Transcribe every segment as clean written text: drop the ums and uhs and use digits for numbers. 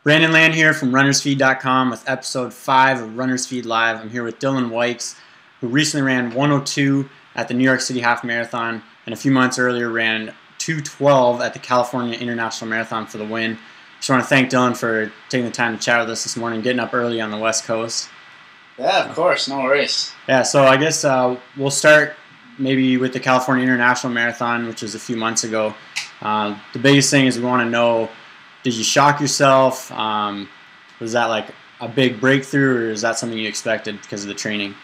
Brandon Land here from runnersfeed.com with episode 5 of Runners Feed Live. I'm here with Dylan Wykes, who recently ran 1:02 at the New York City Half Marathon and a few months earlier ran 2:12 at the California International Marathon for the win. Just want to thank Dylan for taking the time to chat with us this morning, getting up early on the West Coast. Yeah, of course, no worries. Yeah, so I guess we'll start maybe with the California International Marathon, which was a few months ago. The biggest thing is we want to know, did you shock yourself? Was that like a big breakthrough, or is that something you expected because of the training?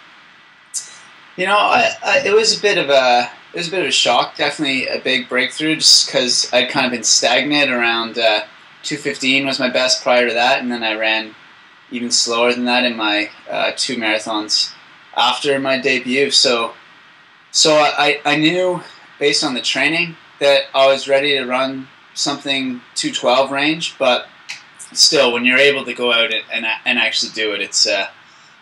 You know, it was a bit of a shock. Definitely a big breakthrough, just because I'd kind of been stagnant around 2:15 was my best prior to that, and then I ran even slower than that in my 2 marathons after my debut. So I knew based on the training that I was ready to run something 2:12 range, but still, when you're able to go out and actually do it,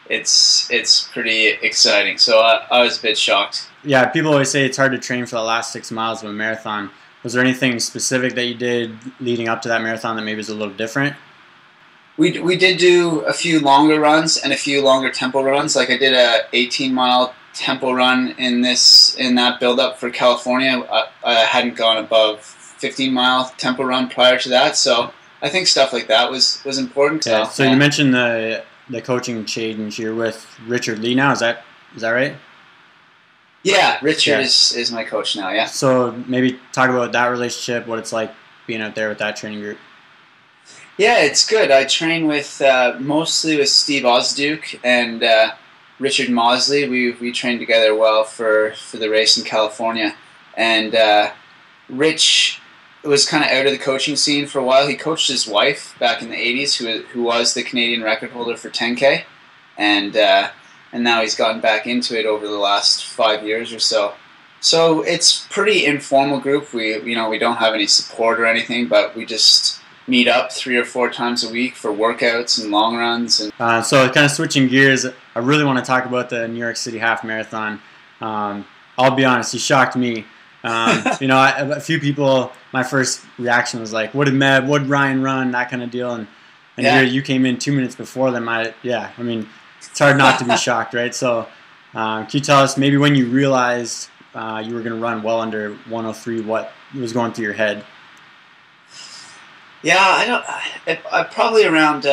it's pretty exciting. So I was a bit shocked. Yeah, people always say it's hard to train for the last 6 miles of a marathon. Was there anything specific that you did leading up to that marathon that maybe was a little different? We did do a few longer runs and a few longer tempo runs. Like I did a 18-mile tempo run in that build-up for California. I hadn't gone above 15-mile tempo run prior to that, so I think stuff like that was important. Yeah. So you mentioned the coaching change. You're with Richard Lee now. Is that right? Yeah, Richard is my coach now. Yeah. So maybe talk about that relationship, what it's like being out there with that training group. Yeah, it's good. I train with mostly with Steve Osduke and Richard Mosley. We trained together well for the race in California, and Rich was kind of out of the coaching scene for a while. He coached his wife back in the 80s, who was the Canadian record holder for 10K, and now he's gotten back into it over the last 5 years or so. So it's pretty informal group. We don't have any support or anything, but we just meet up 3 or 4 times a week for workouts and long runs. And so kind of switching gears, I really want to talk about the New York City Half Marathon. I'll be honest, you shocked me. A few people, my first reaction was like, what did Ryan run, that kind of deal, and yeah. Here you came in 2 minutes before them. It's hard not to be shocked, right? So can you tell us maybe when you realized you were going to run well under 1:03, what was going through your head? Yeah, I probably around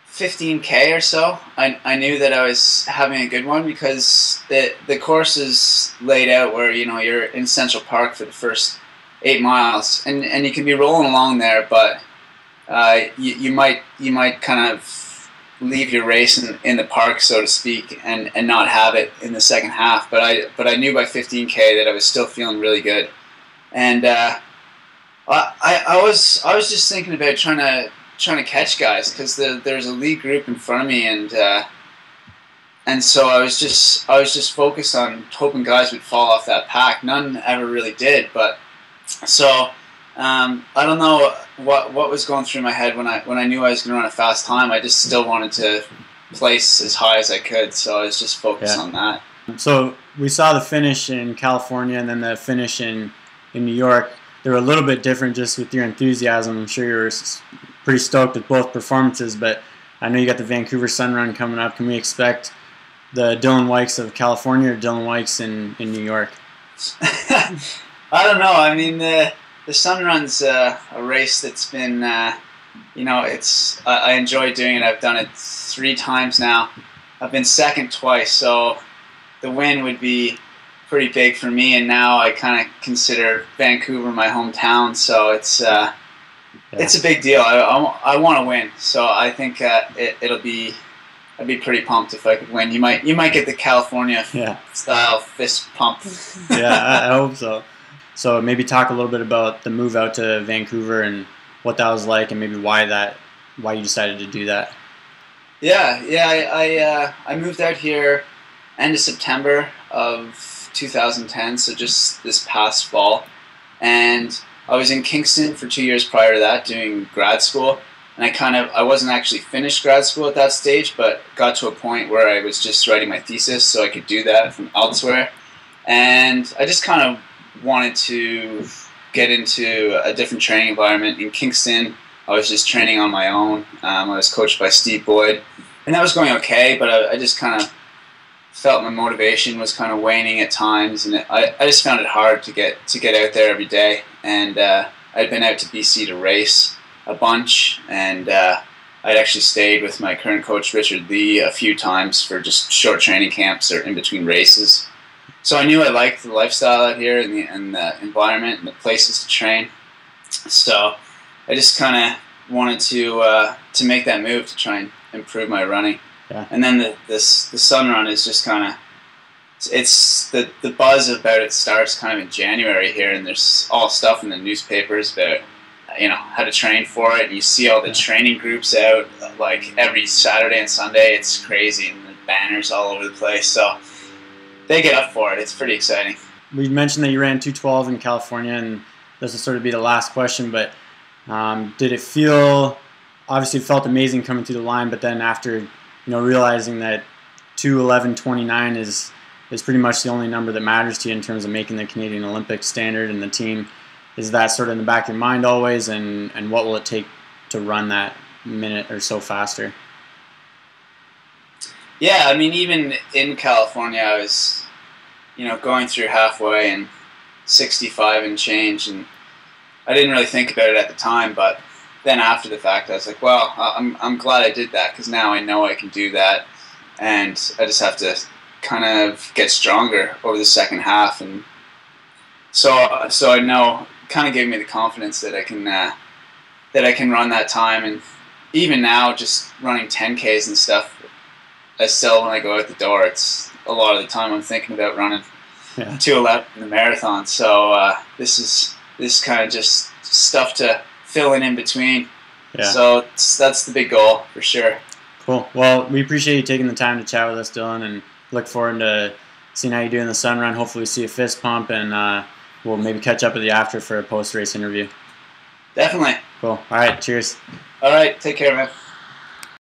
15K or so. I knew that I was having a good one because the course is laid out where you're in Central Park for the first 8 miles, and you can be rolling along there, but you might kind of leave your race in the park, so to speak, and not have it in the second half. But I knew by 15K that I was still feeling really good, and I was just thinking about trying to catch guys, because there's a lead group in front of me, and so I was just focused on hoping guys would fall off that pack. None ever really did, but so I don't know what was going through my head when I knew I was going to run a fast time. I just still wanted to place as high as I could, so I was just focused on that. So we saw the finish in California and then the finish in New York. They were a little bit different just with your enthusiasm. I'm sure you're pretty stoked with both performances, but I know you got the Vancouver Sun Run coming up. Can we expect the Dylan Wykes of California or Dylan Wykes in New York? I don't know. I mean, the Sun Run's a race that's been, I enjoy doing it. I've done it 3 times now. I've been second twice, so the win would be pretty big for me, and now I kind of consider Vancouver my hometown, so it's a big deal. I want to win, so I think I'd be pretty pumped if I could win. You might get the California style fist pump. Yeah, I hope so. So maybe talk a little bit about the move out to Vancouver and what that was like, and maybe why you decided to do that. Yeah. I moved out here end of September of 2010, so just this past fall, and I was in Kingston for 2 years prior to that doing grad school, and I wasn't actually finished grad school at that stage, but got to a point where I was just writing my thesis so I could do that from elsewhere, and I just kind of wanted to get into a different training environment. In Kingston, I was just training on my own. I was coached by Steve Boyd, and that was going okay, but I just kind of felt my motivation was kind of waning at times, and I just found it hard to get out there every day. And I'd been out to BC to race a bunch, and I'd actually stayed with my current coach, Richard Lee, a few times for just short training camps or in between races. So I knew I liked the lifestyle out here and the environment and the places to train. So I just kind of wanted to make that move to try and improve my running. Yeah. And then the sun run is just kind of, it's the buzz about it starts kind of in January here, and there's all stuff in the newspapers about, you know, how to train for it. And you see all the training groups out like every Saturday and Sunday. It's crazy, and the banners all over the place. So they get up for it. It's pretty exciting. We mentioned that you ran 2:12 in California, and this will sort of be the last question, but did it feel, obviously it felt amazing coming through the line, but then after, you know, realizing that 2:11:29 is pretty much the only number that matters to you in terms of making the Canadian Olympic standard and the team, is that sort of in the back of your mind always, and what will it take to run that minute or so faster? Yeah, I mean, even in California, I was, you know, going through halfway and 65 and change, and I didn't really think about it at the time, but then after the fact, I was like, well, I'm glad I did that, because now I know I can do that, and I just have to kind of get stronger over the second half, and so I know, kind of gave me the confidence that I can run that time. And even now, just running 10Ks and stuff, I still, when I go out the door, it's a lot of the time I'm thinking about running 2:11 in the marathon. So this is kind of just stuff to fill in between. Yeah. So that's the big goal for sure. Cool. Well, we appreciate you taking the time to chat with us, Dylan, and look forward to seeing how you do in the sun run. Hopefully we see a fist pump, and we'll maybe catch up with you after for a post-race interview. Definitely. Cool. All right. Cheers. All right. Take care, man.